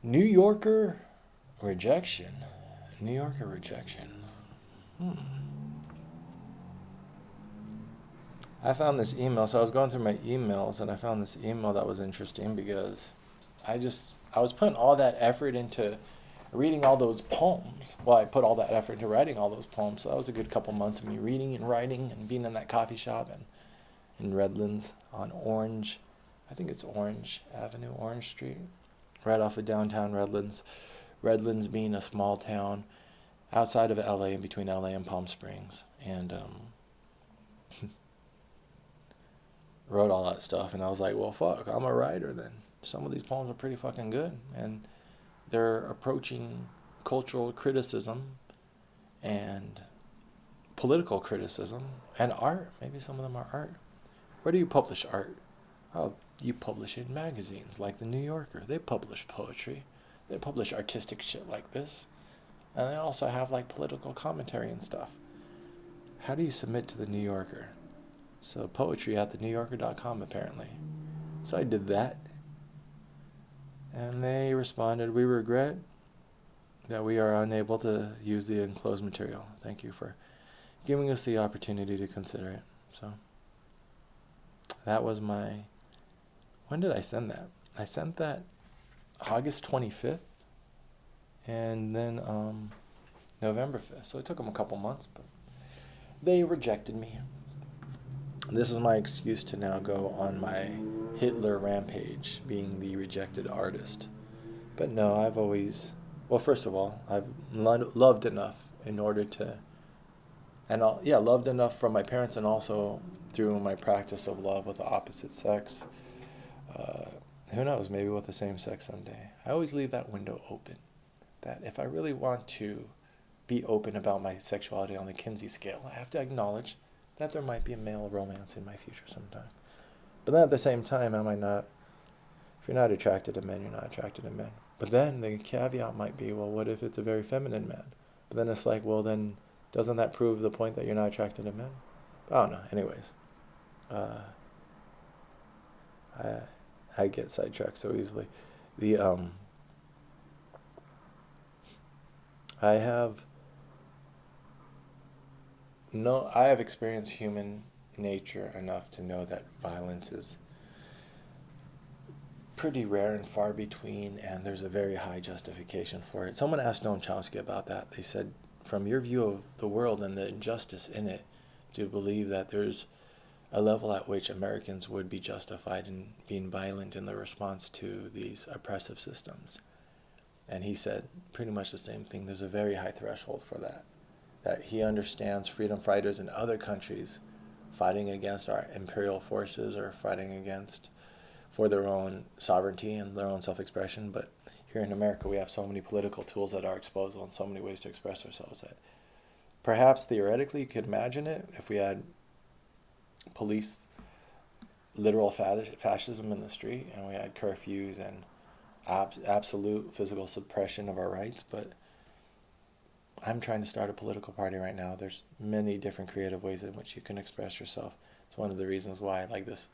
New Yorker Rejection. New Yorker Rejection. Hmm. I found this email. So I was going through my emails and I found this email that was interesting because I was putting all that effort into reading all those poems. Well, I put all that effort into writing all those poems. So that was a good couple months of me reading and writing and being in that coffee shop and in Redlands on Orange. I think it's Orange Avenue, Orange Street, right off of downtown Redlands. Redlands being a small town outside of LA, in between LA and Palm Springs, and wrote all that stuff. And I was like, well, fuck, I'm a writer then. Some of these poems are pretty fucking good, and they're approaching cultural criticism and political criticism and art. Maybe some of them are art. Where do you publish art? Oh, you publish in magazines like the New Yorker. They publish poetry. They publish artistic shit like this. And they also have like political commentary and stuff. How do you submit to the New Yorker? So poetry at thenewyorker.com apparently. So I did that. And they responded, we regret that we are unable to use the enclosed material. Thank you for giving us the opportunity to consider it. So that was my... When did I send that? I sent that August 25th and then November 5th. So it took them a couple months, but they rejected me. This is my excuse to now go on my Hitler rampage, being the rejected artist. But no, I've always, well, first of all, I've loved enough in order to, yeah, loved enough from my parents and also through my practice of love with the opposite sex. Uh, who knows, maybe with the same sex someday. I always leave that window open. That if I really want to be open about my sexuality on the Kinsey scale, I have to acknowledge that there might be a male romance in my future sometime. But then at the same time, I might not. If you're not attracted to men, you're not attracted to men. But then the caveat might be, well, what if it's a very feminine man? But then it's like, well, then doesn't that prove the point that you're not attracted to men? I don't know. Anyways, uh, I I get sidetracked so easily. The I have no, I have experienced human nature enough to know that violence is pretty rare and far between, and there's a very high justification for it. Someone asked Noam Chomsky about that. They said, from your view of the world and the injustice in it, do you believe that there's a level at which Americans would be justified in being violent in the response to these oppressive systems? And he said pretty much the same thing. There's a very high threshold for that. That he understands freedom fighters in other countries fighting against our imperial forces or fighting against for their own sovereignty and their own self-expression. But here in America, we have so many political tools at our disposal and so many ways to express ourselves that perhaps theoretically you could imagine it if we had police literal fascism in the street and we had curfews and absolute physical suppression of our rights. But I'm trying to start a political party right now. There's many different creative ways in which you can express yourself. It's one of the reasons why I like this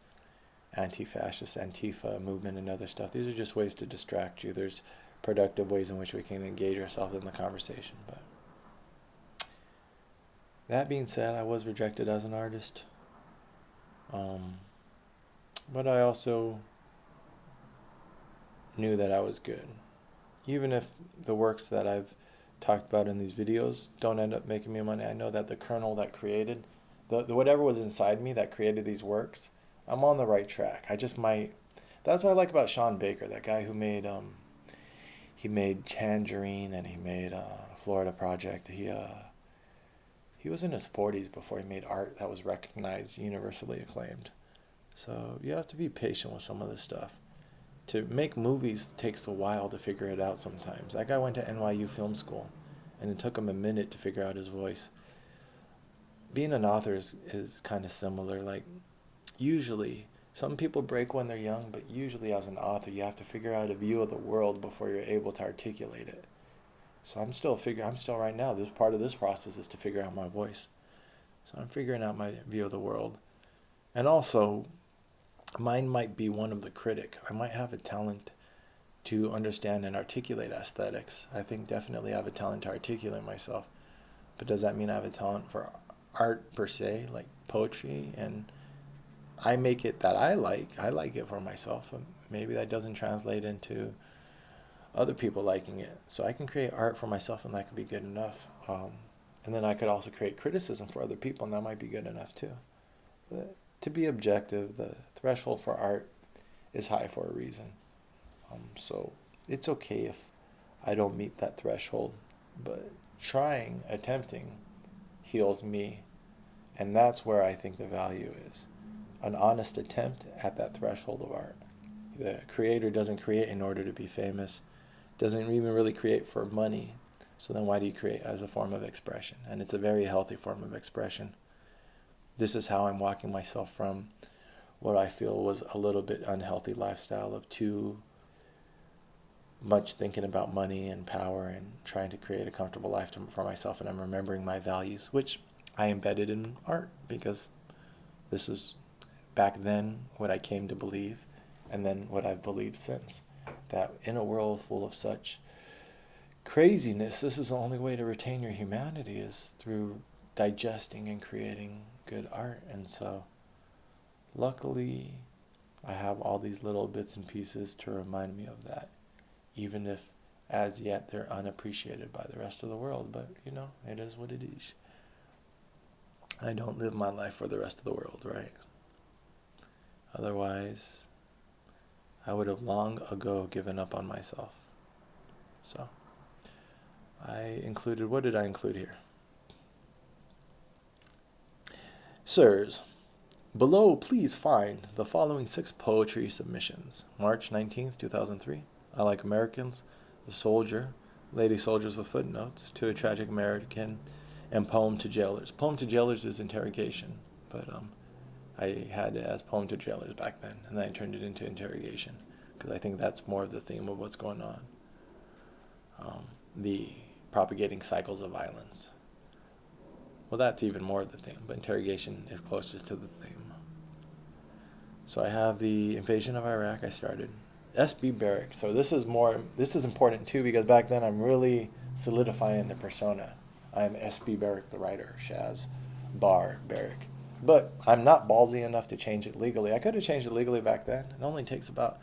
anti-fascist Antifa movement and other stuff. These are just ways to distract you. There's productive ways in which we can engage ourselves in the conversation. But that being said, I was rejected as an artist. Um, but I also knew that I was good. Even if the works that I've talked about in these videos don't end up making me money, I know that the kernel that created, the whatever was inside me that created these works, I'm on the right track. I just might. That's what I like about Sean Baker, that guy who made he made Tangerine and he made Florida Project. He was in his 40s before he made art that was recognized, universally acclaimed. So you have to be patient with some of this stuff. To make movies takes a while to figure it out sometimes. That guy went to NYU Film School, and it took him a minute to figure out his voice. Being an author is kind of similar. Like, usually, some people break when they're young, but usually as an author, you have to figure out a view of the world before you're able to articulate it. So I'm still right now, this part of this process is to figure out my voice. So I'm figuring out my view of the world. And also, mine might be one of the critic. I might have a talent to understand and articulate aesthetics. I think definitely I have a talent to articulate myself. But does that mean I have a talent for art per se, like poetry? And I make it that I like it for myself. And maybe that doesn't translate into other people liking it. So I can create art for myself, and that could be good enough. And then I could also create criticism for other people, and that might be good enough too. But to be objective, the threshold for art is high for a reason. So it's okay if I don't meet that threshold, but trying, attempting, heals me. And that's where I think the value is. An honest attempt at that threshold of art. The creator doesn't create in order to be famous, doesn't even really create for money. So then why do you create? As a form of expression? And it's a very healthy form of expression. This is how I'm walking myself from what I feel was a little bit unhealthy lifestyle of too much thinking about money and power and trying to create a comfortable life for myself. And I'm remembering my values, which I embedded in art, because this is back then what I came to believe, and then what I've believed since. That in a world full of such craziness, this is the only way to retain your humanity, is through digesting and creating good art. And so luckily I have all these little bits and pieces to remind me of that, even if as yet they're unappreciated by the rest of the world. But it is what it is. I don't live my life for the rest of the world, right? Otherwise I would have long ago given up on myself. So what did I include here? Sirs, below please find the following 6 poetry submissions. March 19th, 2003. I Like Americans, The Soldier, Lady Soldiers with Footnotes, To a Tragic American, and Poem to Jailers. Poem to Jailers is interrogation, but I had it as Poem to Jailers back then, and then I turned it into interrogation, because I think that's more of the theme of what's going on. The propagating cycles of violence. Well, that's even more of the theme, but interrogation is closer to the theme. So I have the invasion of Iraq. I started. S.B. Barrick. So this is important too, because back then I'm really solidifying the persona. I am S.B. Barrick, the writer, Shaz Bar Barrick. But I'm not ballsy enough to change it legally. I could have changed it legally back then. It only takes about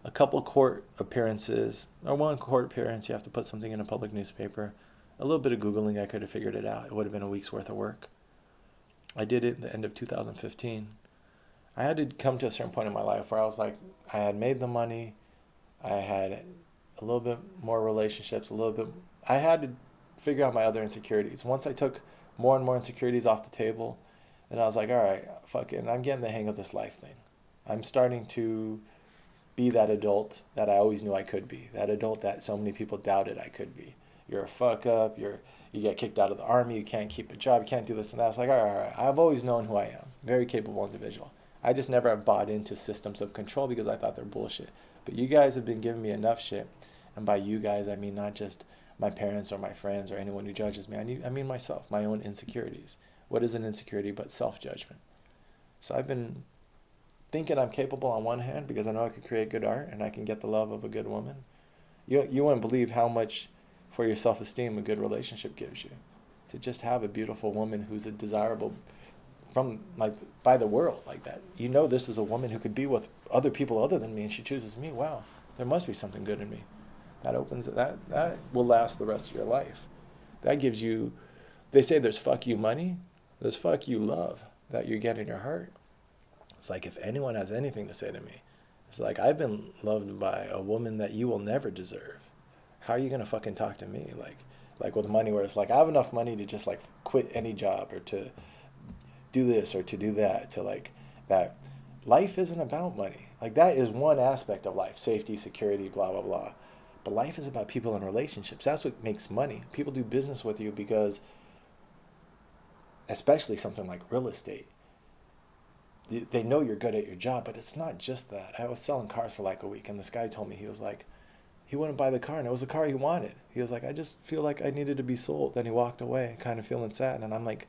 a couple court appearances, or 1 court appearance. You have to put something in a public newspaper. A little bit of Googling, I could have figured it out. It would have been a week's worth of work. I did it at the end of 2015. I had to come to a certain point in my life where I was like, I had made the money. I had a little bit more relationships, I had to figure out my other insecurities. Once I took more and more insecurities off the table, then I was like, all right, fuck it. I'm getting the hang of this life thing. I'm starting to be that adult that I always knew I could be. That adult that so many people doubted I could be. You're a fuck up. You get kicked out of the army. You can't keep a job. You can't do this and that. It's like, all right. I've always known who I am. Very capable individual. I just never have bought into systems of control because I thought they're bullshit. But you guys have been giving me enough shit. And by you guys, I mean not just my parents or my friends or anyone who judges me. I mean myself, my own insecurities. What is an insecurity but self-judgment? So I've been thinking I'm capable on one hand because I know I can create good art and I can get the love of a good woman. You wouldn't believe how much for your self-esteem a good relationship gives you. To just have a beautiful woman who's a desirable by the world like that. This is a woman who could be with other people other than me, and she chooses me. Wow, there must be something good in me. That will last the rest of your life. That gives you, they say there's fuck you money, there's fuck you love that you get in your heart. It's like, if anyone has anything to say to me, it's like, I've been loved by a woman that you will never deserve. How are you gonna fucking talk to me like with money, where it's like I have enough money to just like quit any job or to do this or to do that, to like that. Life isn't about money. Like, that is one aspect of life, safety, security, blah blah blah. But life is about people and relationships. That's what makes money. People do business with you because, especially something like real estate, they know you're good at your job. But it's not just that. I was selling cars for like a week, and this guy told me, he was like, he wouldn't buy the car, and it was the car he wanted. He was like, I just feel like I needed to be sold. Then he walked away, kind of feeling sad. And I'm like,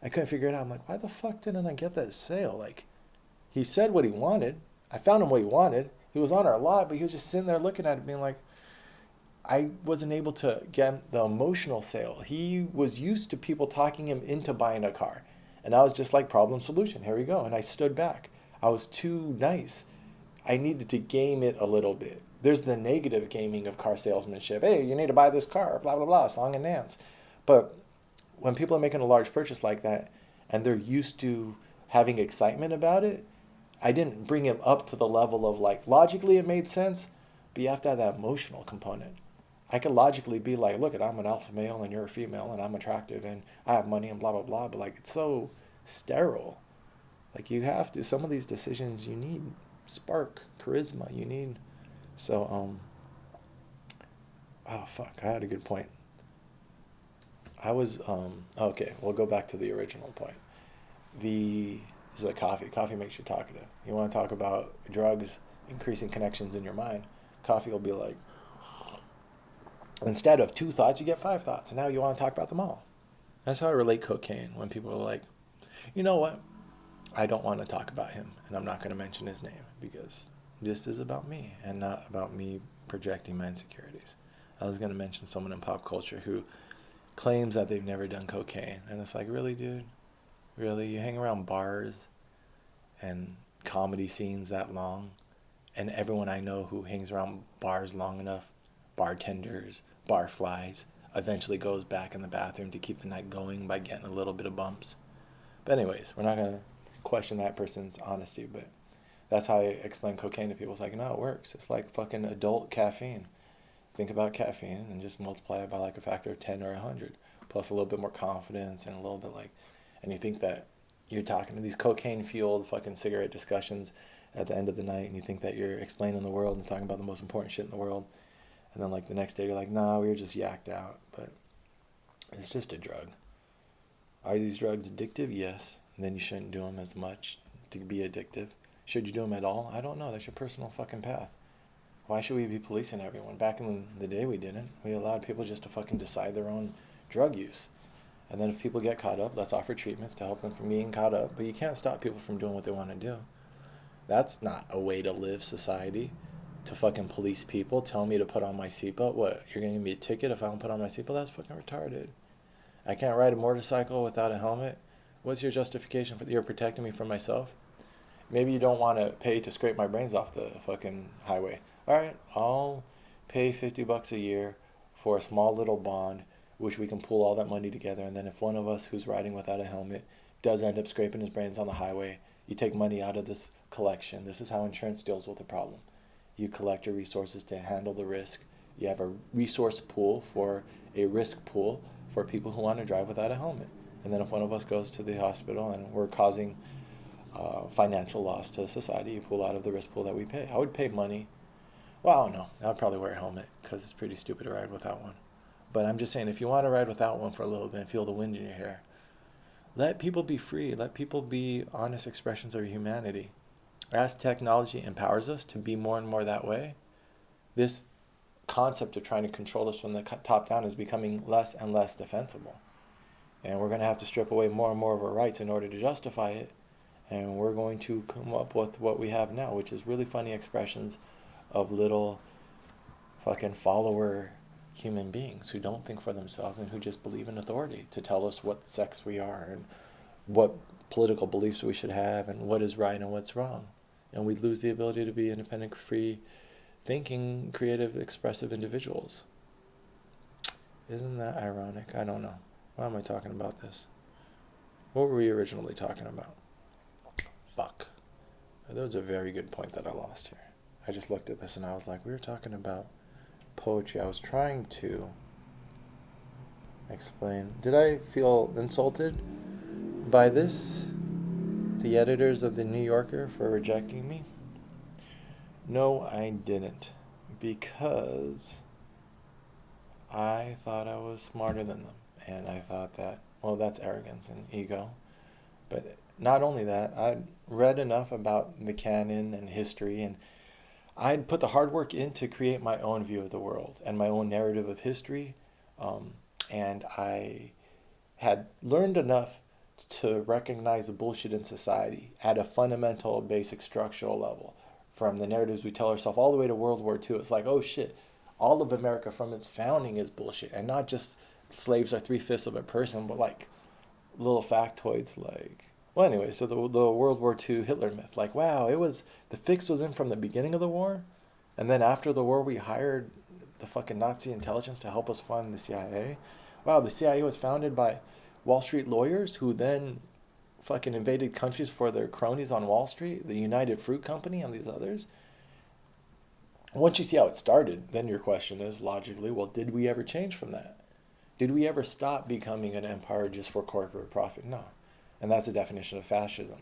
I couldn't figure it out. I'm like, why the fuck didn't I get that sale? Like, he said what he wanted. I found him what he wanted. He was on her a lot, but he was just sitting there looking at it, being like, I wasn't able to get the emotional sale. He was used to people talking him into buying a car. And I was just like, problem solution. Here we go. And I stood back. I was too nice. I needed to game it a little bit. There's the negative gaming of car salesmanship. Hey, you need to buy this car, blah, blah, blah, song and dance. But when people are making a large purchase like that and they're used to having excitement about it, I didn't bring him up to the level of like logically it made sense, but you have to have that emotional component. I could logically be like, look, I'm an alpha male and you're a female and I'm attractive and I have money and blah blah blah, but like it's so sterile. Like you have to some of these decisions you need spark, charisma, you need so oh fuck, I had a good point. I was okay, we'll go back to the original point. The This is like coffee. Coffee makes you talkative. You want to talk about drugs increasing connections in your mind. Coffee will be like, instead of two thoughts, you get five thoughts, and now you want to talk about them all. That's how I relate cocaine. When people are like, you know what? I don't want to talk about him, and I'm not going to mention his name because this is about me and not about me projecting my insecurities. I was going to mention someone in pop culture who claims that they've never done cocaine, and it's like, really, dude? Really? You hang around bars and comedy scenes that long, and everyone I know who hangs around bars long enough, bartenders, barflies, eventually goes back in the bathroom to keep the night going by getting a little bit of bumps. But anyways, we're not going to question that person's honesty, but that's how I explain cocaine to people. It's like, no, it works. It's like fucking adult caffeine. Think about caffeine and just multiply it by like a factor of 10 or 100, plus a little bit more confidence and a little bit like, and you think that you're talking to these cocaine-fueled fucking cigarette discussions at the end of the night, and you think that you're explaining the world and talking about the most important shit in the world, and then like the next day you're like, nah, we were just yacked out. But it's just a drug. Are these drugs addictive? Yes. And then you shouldn't do them as much to be addictive. Should you do them at all? I don't know. That's your personal fucking path. Why should we be policing everyone? Back in the day we didn't. We allowed people just to fucking decide their own drug use. And then if people get caught up, let's offer treatments to help them from being caught up. But you can't stop people from doing what they want to do. That's not a way to live society. To fucking police people, tell me to put on my seatbelt. What? You're going to give me a ticket if I don't put on my seatbelt? That's fucking retarded. I can't ride a motorcycle without a helmet. What's your justification for you're protecting me from myself? Maybe you don't want to pay to scrape my brains off the fucking highway. All right, I'll pay $50 a year for a small little bond, which we can pool all that money together. And then if one of us who's riding without a helmet does end up scraping his brains on the highway, you take money out of this collection. This is how insurance deals with the problem. You collect your resources to handle the risk. You have a resource pool for a risk pool for people who want to drive without a helmet. And then if one of us goes to the hospital and we're causing financial loss to society, you pull out of the risk pool that we pay. I would pay money. Well, I don't know. I would probably wear a helmet because it's pretty stupid to ride without one. But I'm just saying, if you want to ride without one for a little bit and feel the wind in your hair, let people be free. Let people be honest expressions of humanity. As technology empowers us to be more and more that way, this concept of trying to control us from the top down is becoming less and less defensible. And we're going to have to strip away more and more of our rights in order to justify it. And we're going to come up with what we have now, which is really funny expressions of little fucking follower human beings who don't think for themselves and who just believe in authority to tell us what sex we are and what political beliefs we should have and what is right and what's wrong. And we lose the ability to be independent, free, thinking, creative, expressive individuals. Isn't that ironic? I don't know. Why am I talking about this? What were we originally talking about? Fuck. That was a very good point that I lost here. I just looked at this and I was like, we were talking about poetry. I was trying to explain. Did I feel insulted by this? The editors of the New Yorker for rejecting me? No, I didn't. Because I thought I was smarter than them. And I thought that, well, that's arrogance and ego. But not only that, I'd read enough about the canon and history, and I'd put the hard work in to create my own view of the world and my own narrative of history. And I had learned enough to recognize the bullshit in society at a fundamental, basic structural level. from the narratives we tell ourselves all the way to World War II. It's like, oh shit, all of America from its founding is bullshit. And not just slaves are 3/5 of a person, but like little factoids like, well, anyway, so the World War II Hitler myth, like, wow, it was, the fix was in from the beginning of the war. And then after the war, we hired the fucking Nazi intelligence to help us fund the CIA. Wow, the CIA was founded by Wall Street lawyers who then fucking invaded countries for their cronies on Wall Street, the United Fruit Company and these others. Once you see how it started, then your question is logically, well, did we ever change from that? Did we ever stop becoming an empire just for corporate profit? No. And that's the definition of fascism.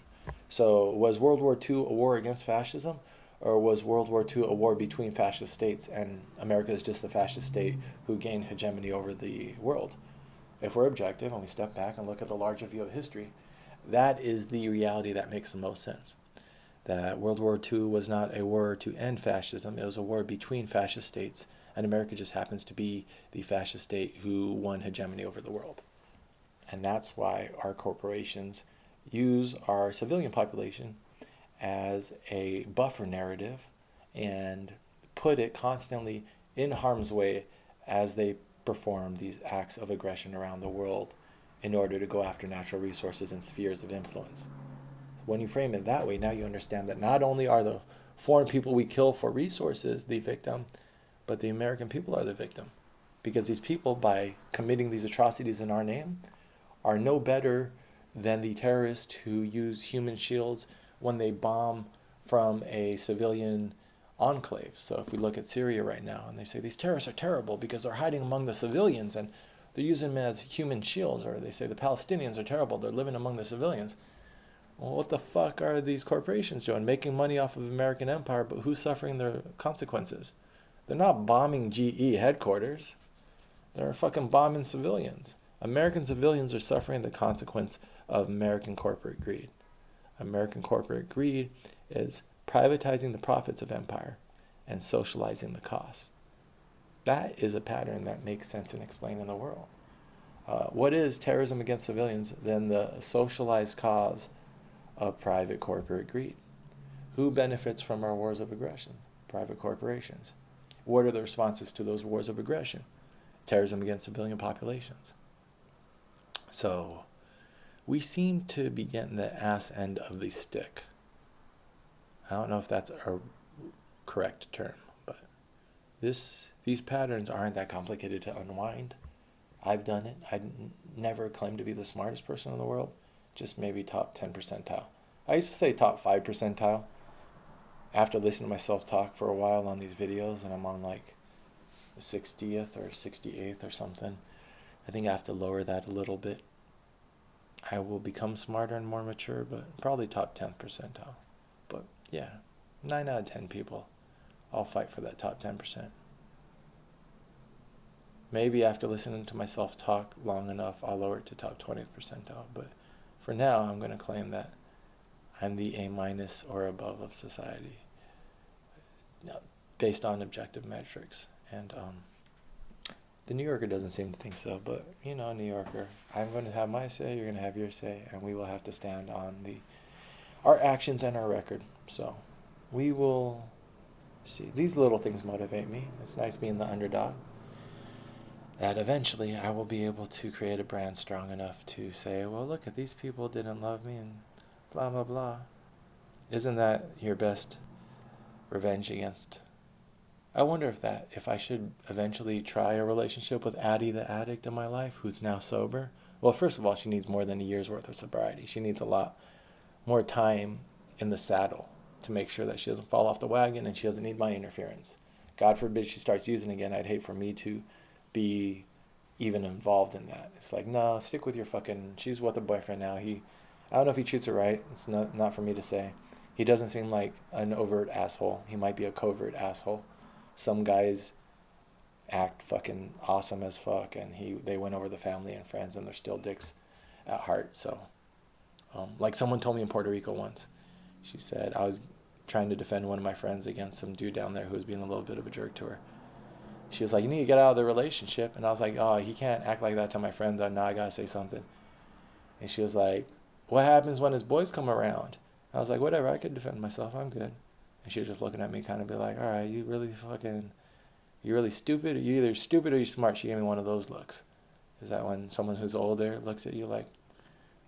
So was World War II a war against fascism? Or was World War II a war between fascist states and America is just the fascist state who gained hegemony over the world? If we're objective and we step back and look at the larger view of history, that is the reality that makes the most sense. That World War II was not a war to end fascism, it was a war between fascist states, and America just happens to be the fascist state who won hegemony over the world. And that's why our corporations use our civilian population as a buffer narrative and put it constantly in harm's way as they perform these acts of aggression around the world in order to go after natural resources and spheres of influence. When you frame it that way, now you understand that not only are the foreign people we kill for resources the victim, but the American people are the victim. Because these people, by committing these atrocities in our name, are no better than the terrorists who use human shields when they bomb from a civilian enclave. So if we look at Syria right now, and they say these terrorists are terrible because they're hiding among the civilians and they're using them as human shields, or they say the Palestinians are terrible, they're living among the civilians. Well, what the fuck are these corporations doing? Making money off of American empire, but who's suffering the consequences? They're not bombing GE headquarters. They're fucking bombing civilians. American civilians are suffering the consequence of American corporate greed. American corporate greed is privatizing the profits of empire and socializing the costs. That is a pattern that makes sense and explained in the world. What is terrorism against civilians than the socialized cause of private corporate greed? Who benefits from our wars of aggression? Private corporations. What are the responses to those wars of aggression? Terrorism against civilian populations. So we seem to be getting the ass end of the stick. I don't know if that's a correct term, but these patterns aren't that complicated to unwind. I've done it. I never claimed to be the smartest person in the world, just maybe top 10 percentile. I used to say top 5 percentile after listening to myself talk for a while on these videos, and I'm on like the 60th or 68th or something. I think I have to lower that a little bit. I will become smarter and more mature, but probably top 10th percentile. But yeah, 9 out of 10 people, I'll fight for that top 10%. Maybe after listening to myself talk long enough, I'll lower it to top 20th percentile. But for now, I'm going to claim that I'm the A- or above of society, based on objective metrics. And the New Yorker doesn't seem to think so, but New Yorker, I'm going to have my say, you're going to have your say, and we will have to stand on our actions and our record. So we will see. These little things motivate me. It's nice being the underdog. That eventually I will be able to create a brand strong enough to say, well, look at these people didn't love me and blah, blah, blah. Isn't that your best revenge against? I wonder if I should eventually try a relationship with Addie the addict in my life, who's now sober. Well, first of all, she needs more than a year's worth of sobriety. She needs a lot more time in the saddle to make sure that she doesn't fall off the wagon and she doesn't need my interference. God forbid she starts using again. I'd hate for me to be even involved in that. It's like, no, stick with your fucking, she's with a boyfriend now. I don't know if he treats her right. It's not for me to say. He doesn't seem like an overt asshole. He might be a covert asshole. Some guys act fucking awesome as fuck, and they went over the family and friends, and they're still dicks at heart. So, like someone told me in Puerto Rico once, she said, I was trying to defend one of my friends against some dude down there who was being a little bit of a jerk to her. She was like, you need to get out of the relationship. And I was like, oh, he can't act like that to my friend, though. Now I gotta say something. And she was like, what happens when his boys come around? I was like, whatever, I could defend myself, I'm good. And she was just looking at me kind of be like, all right, you really stupid? You're either stupid or you're smart. She gave me one of those looks. Is that when someone who's older looks at you like,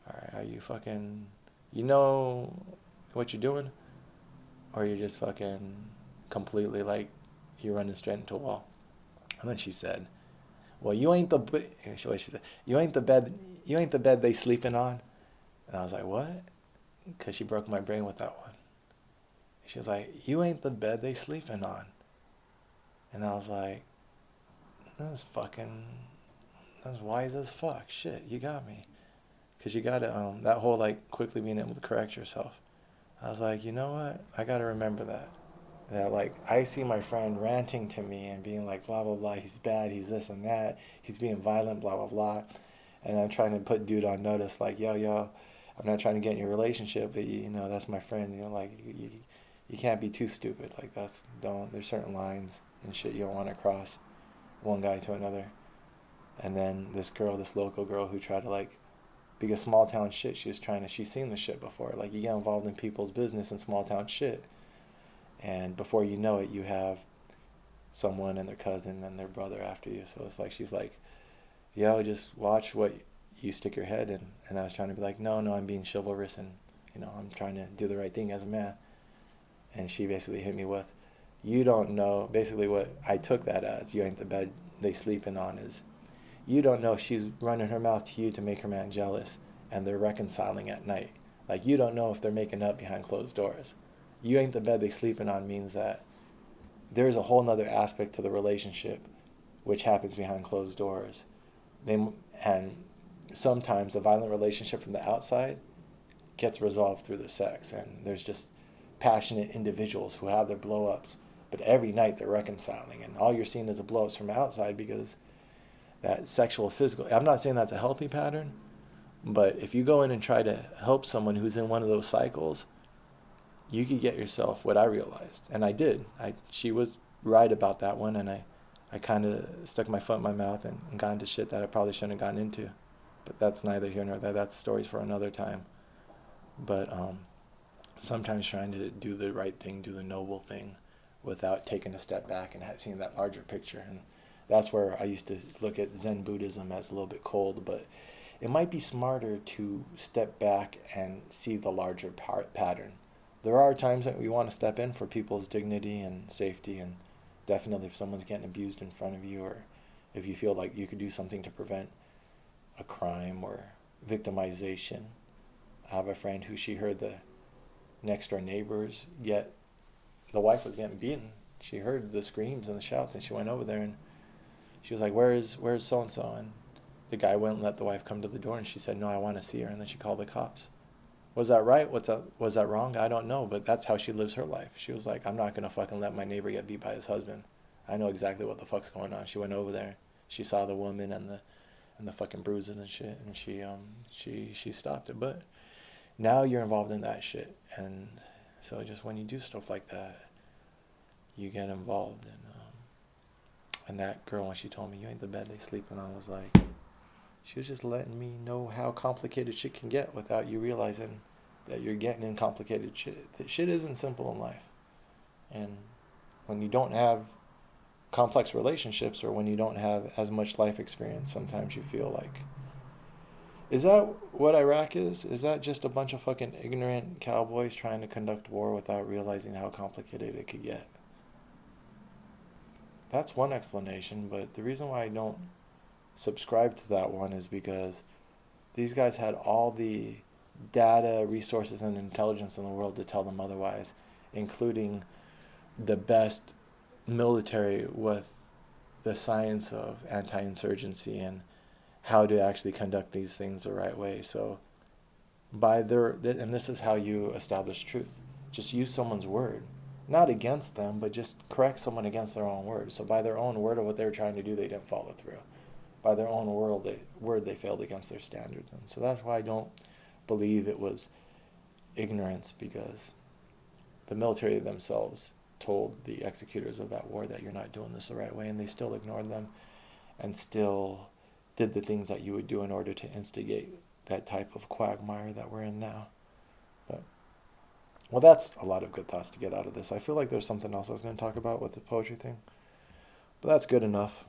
all right, are you fucking, you know what you're doing? Or you're just fucking completely like, you're running straight into a wall. And then she said, well, you ain't the, what she said, you ain't the bed they sleeping on. And I was like, what? Because she broke my brain with that one. She was like, you ain't the bed they sleeping on. And I was like, that's wise as fuck. Shit, you got me. Because you got to, that whole like quickly being able to correct yourself. I was like, you know what? I got to remember that. That like, I see my friend ranting to me and being like, blah, blah, blah, he's bad, he's this and that, he's being violent, blah, blah, blah. And I'm trying to put dude on notice, like, yo, I'm not trying to get in your relationship, but you know, that's my friend. You know, like, you can't be too stupid. Like, there's certain lines and shit you don't want to cross one guy to another. And then this local girl who tried to like, because small town shit, she's seen the shit before. Like, you get involved in people's business in small town shit. And before you know it, you have someone and their cousin and their brother after you. So it's like, she's like, yo, just watch what you stick your head in. And I was trying to be like, no, I'm being chivalrous and, you know, I'm trying to do the right thing as a man. And she basically hit me with, you don't know, basically what I took that as, you ain't the bed they sleeping on, is you don't know if she's running her mouth to you to make her man jealous and they're reconciling at night. Like, you don't know if they're making up behind closed doors. You ain't the bed they sleeping on means that there's a whole nother aspect to the relationship which happens behind closed doors. And sometimes the violent relationship from the outside gets resolved through the sex, and there's just passionate individuals who have their blow-ups, but every night they're reconciling, and all you're seeing is the blow-ups from outside because that sexual, physical, I'm not saying that's a healthy pattern, but if you go in and try to help someone who's in one of those cycles, you could get yourself what I realized, and I did. She was right about that one, and I kind of stuck my foot in my mouth and got into shit that I probably shouldn't have gotten into. But that's neither here nor there. That's stories for another time. But sometimes trying to do the right thing, do the noble thing, without taking a step back and seeing that larger picture. And that's where I used to look at Zen Buddhism as a little bit cold, but it might be smarter to step back and see the larger pattern. There are times that we want to step in for people's dignity and safety, and definitely if someone's getting abused in front of you, or if you feel like you could do something to prevent a crime or victimization. I have a friend who she heard the next door neighbors the wife was getting beaten. She heard the screams and the shouts, and she went over there and she was like, where's so and so? And the guy wouldn't let the wife come to the door, and she said, no, I want to see her. And then she called the cops. Was that right? Was that wrong? I don't know, but that's how she lives her life. She was like, I'm not gonna fucking let my neighbor get beat by his husband. I know exactly what the fuck's going on. She went over there. She saw the woman and the fucking bruises and shit, and she stopped it. But now you're involved in that shit, and so just when you do stuff like that, you get involved. And that girl, when she told me, you ain't the bed they sleeping on, was like, she was just letting me know how complicated shit can get without you realizing that you're getting in complicated shit. That shit isn't simple in life. And when you don't have complex relationships, or when you don't have as much life experience, sometimes you feel like, is that what Iraq is? Is that just a bunch of fucking ignorant cowboys trying to conduct war without realizing how complicated it could get? That's one explanation, but the reason why I don't subscribe to that one is because these guys had all the data, resources, and intelligence in the world to tell them otherwise, including the best military with the science of anti-insurgency and how to actually conduct these things the right way. So and this is how you establish truth. Just use someone's word. Not against them, but just correct someone against their own word. So by their own word of what they were trying to do, they didn't follow through. By their own word, they failed against their standards. And so that's why I don't believe it was ignorance, because the military themselves told the executors of that war that you're not doing this the right way, and they still ignored them and still did the things that you would do in order to instigate that type of quagmire that we're in now. But Well, that's a lot of good thoughts to get out of this. I feel like there's something else I was going to talk about with the poetry thing, but that's good enough.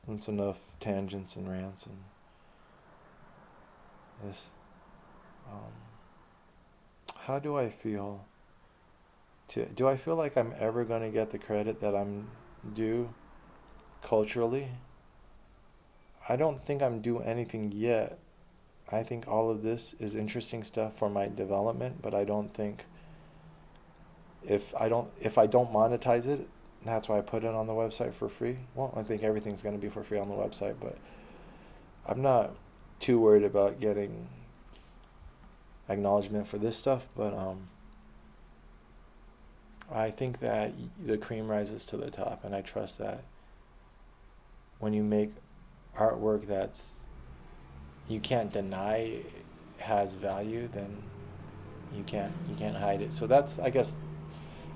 That's enough tangents and rants and this. Um, how do I feel? Do I feel like I'm ever going to get the credit that I'm due culturally? I don't think I'm due anything yet. I think all of this is interesting stuff for my development, but I don't think if I don't monetize it, that's why I put it on the website for free. Well, I think everything's going to be for free on the website, but I'm not too worried about getting acknowledgement for this stuff, but I think that the cream rises to the top, and I trust that when you make artwork that's you can't deny has value, then you can't hide it. So that's, I guess,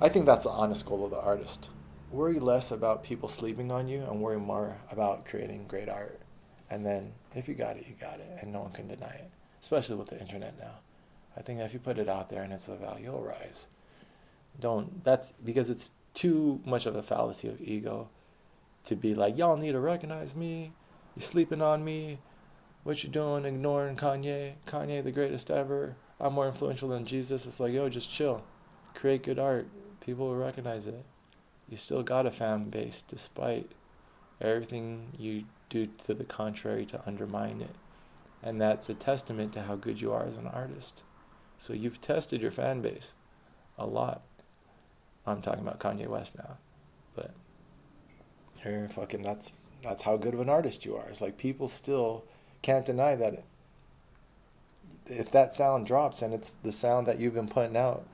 I think that's the honest goal of the artist. Worry less about people sleeping on you and worry more about creating great art. And then if you got it, you got it, and no one can deny it. Especially with the internet now. I think if you put it out there and it's of value, it'll rise. Don't. That's because it's too much of a fallacy of ego to be like, y'all need to recognize me. You sleeping on me. What you doing? Ignoring Kanye. Kanye, the greatest ever. I'm more influential than Jesus. It's like, yo, just chill. Create good art. People will recognize it. You still got a fan base despite everything you do to the contrary to undermine it. And that's a testament to how good you are as an artist. So you've tested your fan base a lot. I'm talking about Kanye West now. But you're fucking that's how good of an artist you are. It's like people still can't deny that if that sound drops and it's the sound that you've been putting out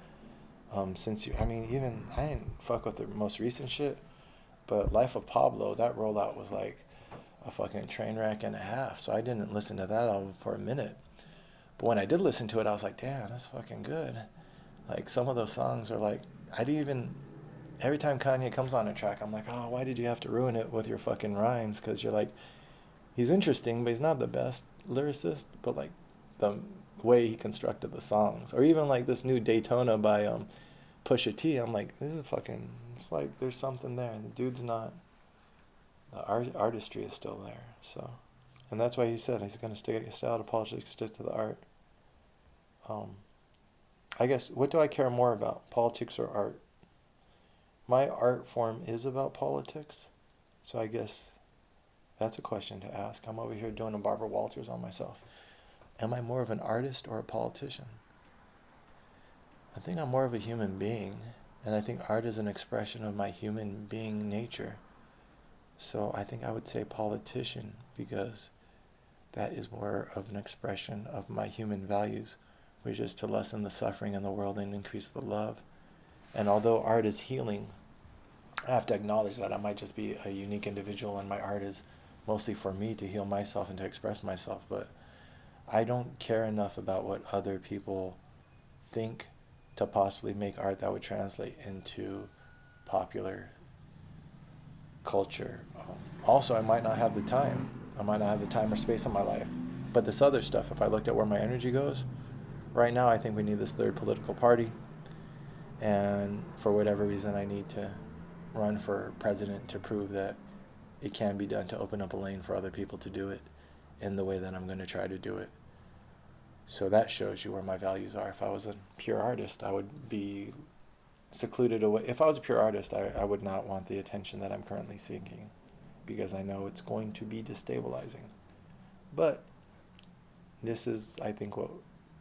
since you, I mean, even I didn't fuck with the most recent shit, but Life of Pablo, that rollout was like a fucking train wreck and a half. So I didn't listen to that album for a minute. But when I did listen to it, I was like, damn, that's fucking good. Like some of those songs are like, I didn't even. Every time Kanye comes on a track, I'm like, oh, why did you have to ruin it with your fucking rhymes? Because you're like, he's interesting, but he's not the best lyricist. But like the way he constructed the songs, or even like this new Daytona by Pusha T, I'm like, this is fucking. It's like there's something there. The dude's not. The artistry is still there. So, and that's why he said he's gonna stay out of politics, stick to the art. Um, I guess what do I care more about, politics or art? My art form is about politics, so I guess that's a question to ask. I'm over here doing a Barbara Walters on myself. Am I more of an artist or a politician? I think I'm more of a human being, and I think art is an expression of my human being nature. So I think I would say politician because that is more of an expression of my human values, which is to lessen the suffering in the world and increase the love. And although art is healing, I have to acknowledge that I might just be a unique individual and my art is mostly for me to heal myself and to express myself. But I don't care enough about what other people think to possibly make art that would translate into popular culture. Also, I might not have the time. I might not have the time or space in my life. But this other stuff, if I looked at where my energy goes, right now I think we need this third political party. And for whatever reason, I need to run for president to prove that it can be done, to open up a lane for other people to do it in the way that I'm going to try to do it. So that shows you where my values are. If I was a pure artist, I would be secluded away. If I was a pure artist, I would not want the attention that I'm currently seeking because I know it's going to be destabilizing. But this is, I think, what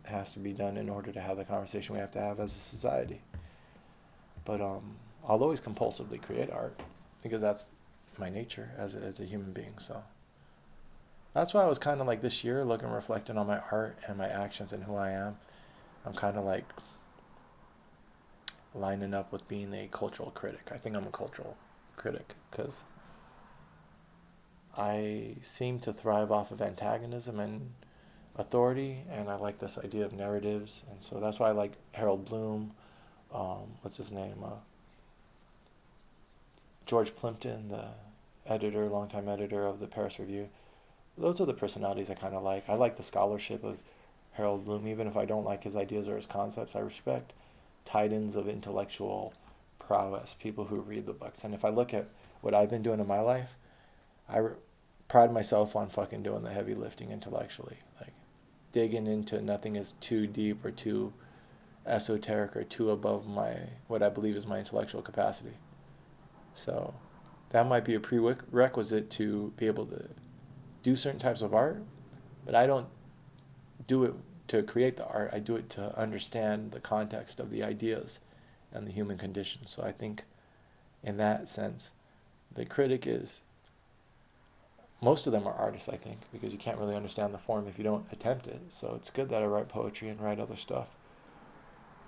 has to be done in order to have the conversation we have to have as a society. But I'll always compulsively create art because that's my nature as a human being. So that's why I was kind of like this year looking, reflecting on my art and my actions and who I am. I'm kind of like lining up with being a cultural critic. I think I'm a cultural critic because I seem to thrive off of antagonism and authority, and I like this idea of narratives, and so that's why I like Harold Bloom. What's his name? George Plimpton, the editor, longtime editor of the Paris Review. Those are the personalities I kind of like. I like the scholarship of Harold Bloom, even if I don't like his ideas or his concepts. I respect titans of intellectual prowess, people who read the books. And if I look at what I've been doing in my life, pride myself on fucking doing the heavy lifting intellectually, like digging into nothing is too deep or too esoteric or too above my what I believe is my intellectual capacity. So that might be a prerequisite to be able to do certain types of art, but I don't do it to create the art. I do it to understand the context of the ideas and the human condition. So I think in that sense, the critic is, most of them are artists, I think, because you can't really understand the form if you don't attempt it. So it's good that I write poetry and write other stuff.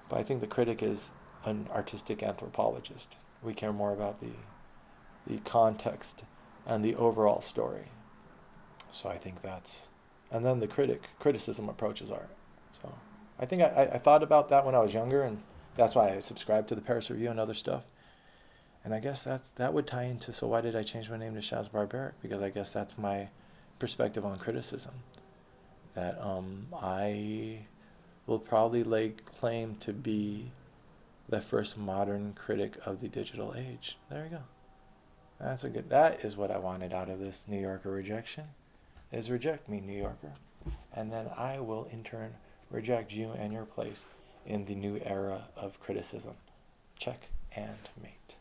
But I think the critic is an artistic anthropologist. We care more about the context and the overall story. So I think that's, and then the criticism approaches art. So I think I thought about that when I was younger, and that's why I subscribed to the Paris Review and other stuff. And I guess that would tie into, so why did I change my name to Shaz Barbaric? Because I guess that's my perspective on criticism. That I will probably lay claim to be the first modern critic of the digital age. There you go. That is what I wanted out of this New Yorker rejection, is reject me, New Yorker. And then I will in turn reject you and your place in the new era of criticism. Check and mate.